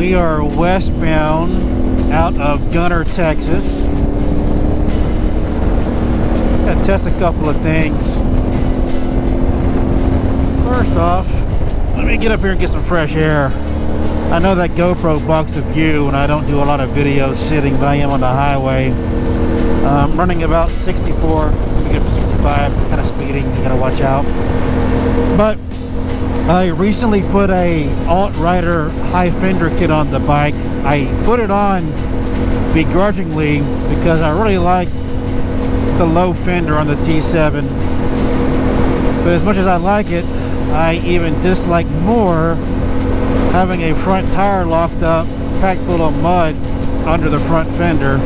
we are westbound out of Gunner, Texas. Gotta test a couple of things. First off, let me get up here and get some fresh air. I know that GoPro blocks the view and I don't do a lot of videos sitting, but I am on the highway. I'm running about 64, we get up to 65, kind of speeding, you gotta watch out. But I recently put a AltRider high fender kit on the bike. I put it on begrudgingly because I really like the low fender on the T7. But as much as I like it, I even dislike more having a front tire locked up, packed full of mud under the front fender.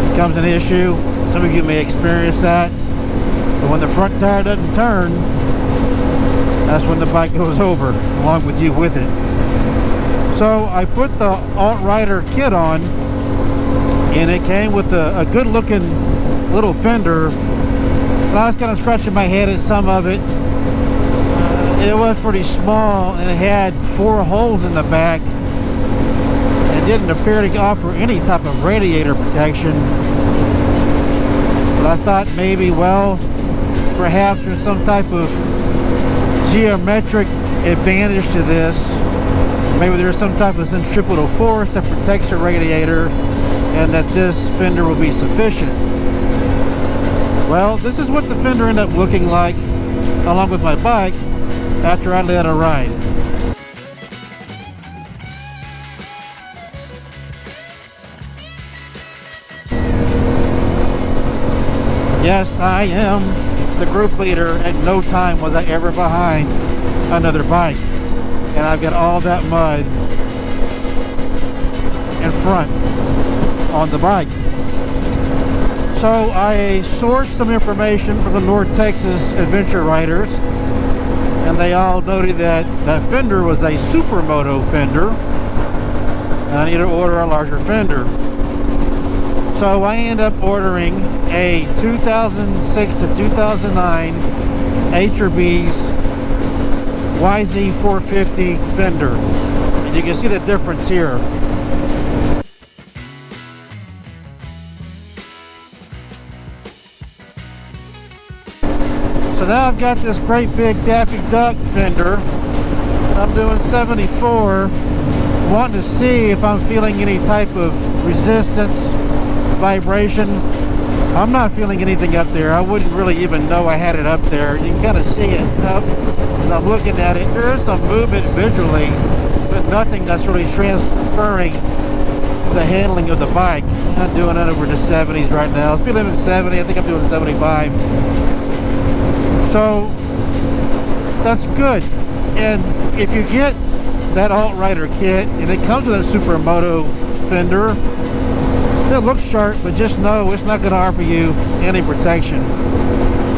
Becomes an issue. Some of you may experience that. But when the front tire doesn't turn, that's when the bike goes over, along with you with it. So I put the AltRider kit on, and it came with a good looking little fender. And I was kind of scratching my head at some of it. It was pretty small, and it had 4 holes in the back. It didn't appear to offer any type of radiator protection. But I thought maybe, well, perhaps there's some type of geometric advantage to this. Maybe there's some type of centripetal force that protects the radiator, and that this fender will be sufficient. Well, this is what the fender ended up looking like along with my bike after I let it ride. Yes, I am the group leader. At no time was I ever behind another bike. And I've got all that mud in front on the bike. So I sourced some information from the North Texas adventure riders, and they all noted that that fender was a supermoto fender, and I need to order a larger fender. So I end up ordering a 2006 to 2009 Acerbis YZ450 fender, and you can see the difference here. So now I've got this great big Daffy Duck fender. I'm doing 74, wanting to see if I'm feeling any type of resistance, vibration. I'm not feeling anything up there. I wouldn't really even know I had it up there. You can kind of see it up as I'm looking at it. There is some movement visually, but nothing that's really transferring the handling of the bike. I'm doing it over the 70s right now. It's feeling at 70. I think I'm doing 75. So that's good. And if you get that AltRider kit and it comes with a supermoto fender, it looks sharp, but just know it's not going to offer you any protection.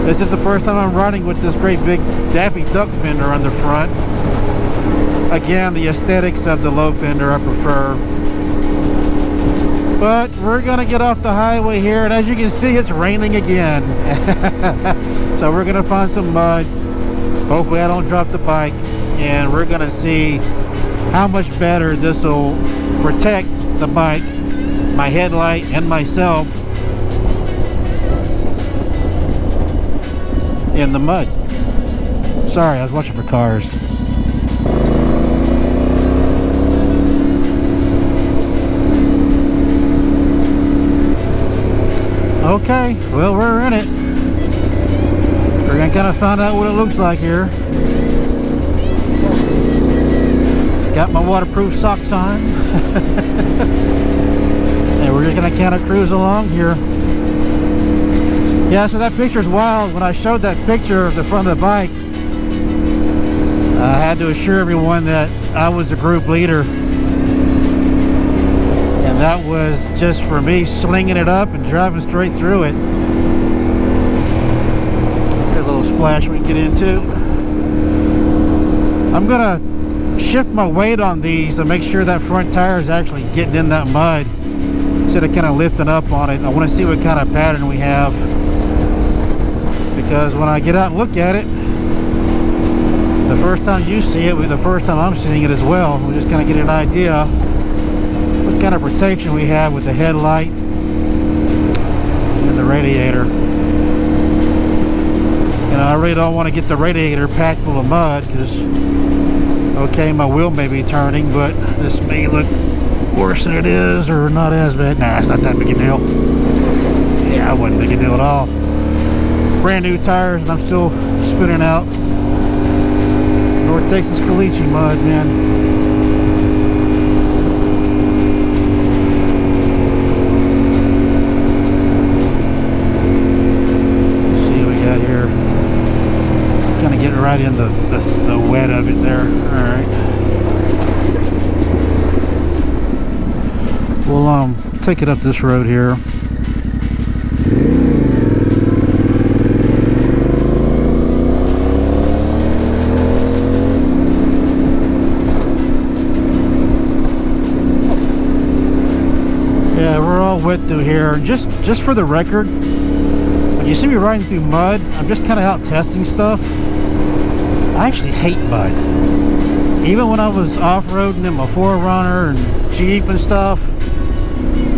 This is the first time I'm riding with this great big Daffy Duck fender on the front. Again, the aesthetics of the low fender I prefer. But we're going to get off the highway here, and as you can see, it's raining again. So we're going to find some mud. Hopefully I don't drop the bike, and we're going to see how much better this will protect the bike, my headlight, and myself in the mud. Sorry, I was watching for cars. Okay, well, we're in it. We're gonna kind of find out what it looks like here. Got my waterproof socks on. And we're just gonna kind of cruise along here. Yeah, so that picture's wild. When I showed that picture of the front of the bike, I had to assure everyone that I was the group leader. And that was just for me slinging it up and driving straight through it. Got a little splash we can get into. I'm gonna shift my weight on these to make sure that front tire is actually getting in that mud instead of kind of lifting up on it. I want to see what kind of pattern we have, because when I get out and look at it, The first time you see it will be the first time I'm seeing it as well. We're just going to get an idea what kind of protection we have with the headlight and the radiator. You know, I really don't want to get the radiator packed full of mud because, okay, my wheel may be turning, but this may look worse than it is, or not as bad. Nah, it's not that big a deal. Yeah, it wasn't big a deal at all. Brand new tires, and I'm still spinning out North Texas caliche mud, man. Let's see what we got here. Kind of getting right in the wet of it there. All right. We'll take it up this road here. Yeah, we're all wet through here. Just for the record, when you see me riding through mud, I'm just kind of out testing stuff. I actually hate mud. Even when I was off-roading in my 4Runner and Jeep and stuff,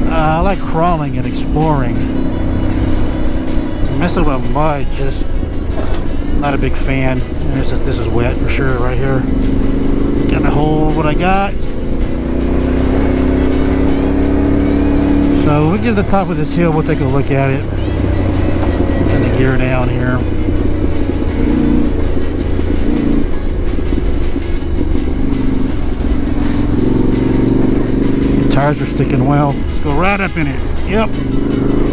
I like crawling and exploring. Messing with mud, just not a big fan. This is wet for sure right here. Gonna hold what I got. So we get to the top of this hill, we'll take a look at it. Kind of gear down here. Tires are sticking well. Let's go right up in it. Yep.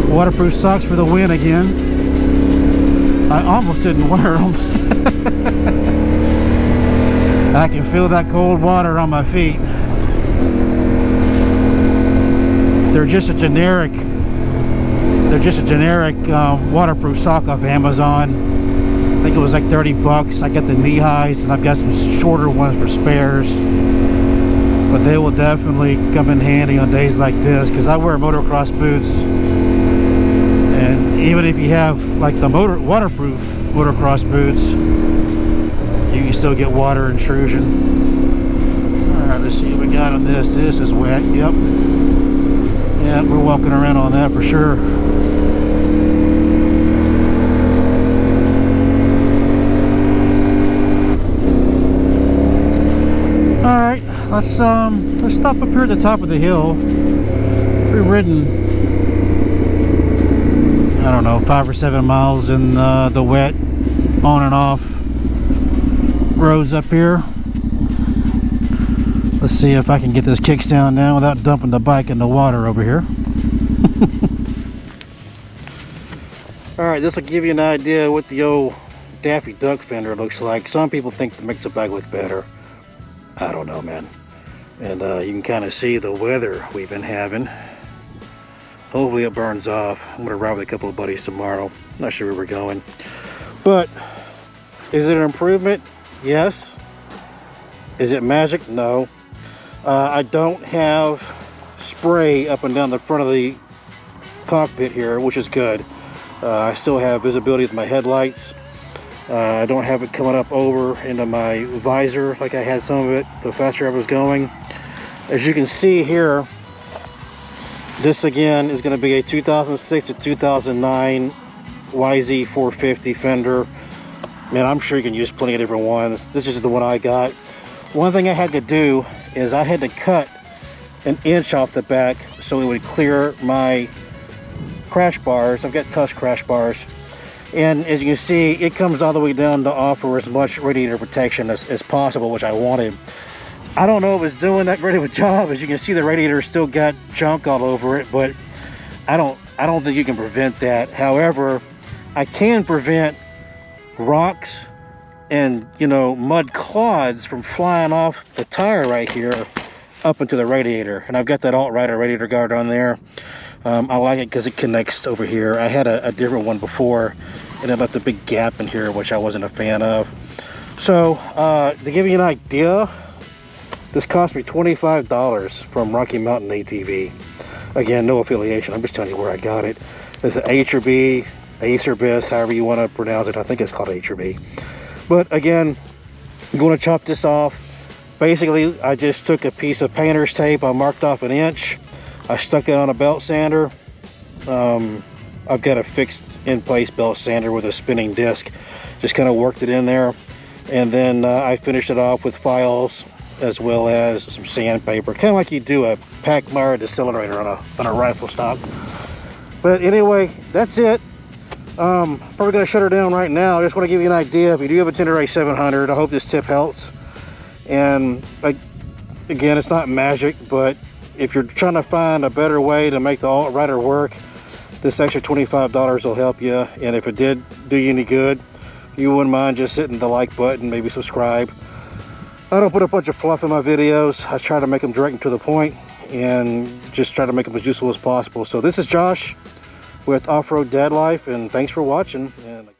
Waterproof socks for the win again. I almost didn't wear them. I can feel that cold water on my feet. They're just a generic waterproof sock off Amazon. I think it was like 30 bucks. I got the knee highs, and I've got some shorter ones for spares. But they will definitely come in handy on days like this, because I wear motocross boots, and even if you have like the waterproof motocross boots, you can still get water intrusion. All right, let's see what we got on this. This is wet. Yep. Yeah, we're walking around on that for sure. All right, let's stop up here at the top of the hill. We've ridden, I don't know, 5 or 7 miles in the wet, on and off roads up here. Let's see if I can get this kickstand down without dumping the bike in the water over here. Alright, this will give you an idea what the old Daffy Duck fender looks like. Some people think the mixer bike looks better. I don't know, man. And you can kind of see the weather we've been having. Hopefully it burns off. I'm going to ride with a couple of buddies tomorrow. Not sure where we're going. But, is it an improvement? Yes. Is it magic? No. I don't have spray up and down the front of the cockpit here, which is good. I still have visibility with my headlights. I don't have it coming up over into my visor like I had some of it the faster I was going. As you can see here, this again is going to be a 2006 to 2009 YZ450 fender. Man, I'm sure you can use plenty of different ones. This is the one I got. One thing I had to do is I had to cut an inch off the back so it would clear my crash bars. I've got touch crash bars, and as you can see, it comes all the way down to offer as much radiator protection as possible, which I wanted. I don't know if it's doing that great of a job. As you can see, the radiator still got junk all over it, but I don't think you can prevent that. However, I can prevent rocks and, you know, mud clods from flying off the tire right here up into the radiator. And I've got that AltRider radiator guard on there. I like it because it connects over here. I had a different one before, and it left a big gap in here, which I wasn't a fan of. So to give you an idea, this cost me $25 from Rocky Mountain ATV. Again, no affiliation, I'm just telling you where I got it. It's an Acerbis, however you want to pronounce it. I think it's called Acerbis. But again, I'm going to chop this off. Basically, I just took a piece of painter's tape. I marked off 1 inch. I stuck it on a belt sander. I've got a fixed in place belt sander with a spinning disc. Just kind of worked it in there. And then I finished it off with files as well as some sandpaper. Kind of like you do a pack mired decelerator on a rifle stock. But anyway, that's it. Probably going to shut her down right now. I just want to give you an idea. If you do have a Tenere 700, I hope this tip helps. And again, it's not magic, but if you're trying to find a better way to make the AltRider work, this extra $25 will help you. And if it did do you any good, you wouldn't mind just hitting the like button, maybe subscribe. I don't put a bunch of fluff in my videos. I try to make them direct and to the point and just try to make them as useful as possible. So this is Josh with Off-Road Dad Life, and thanks for watching.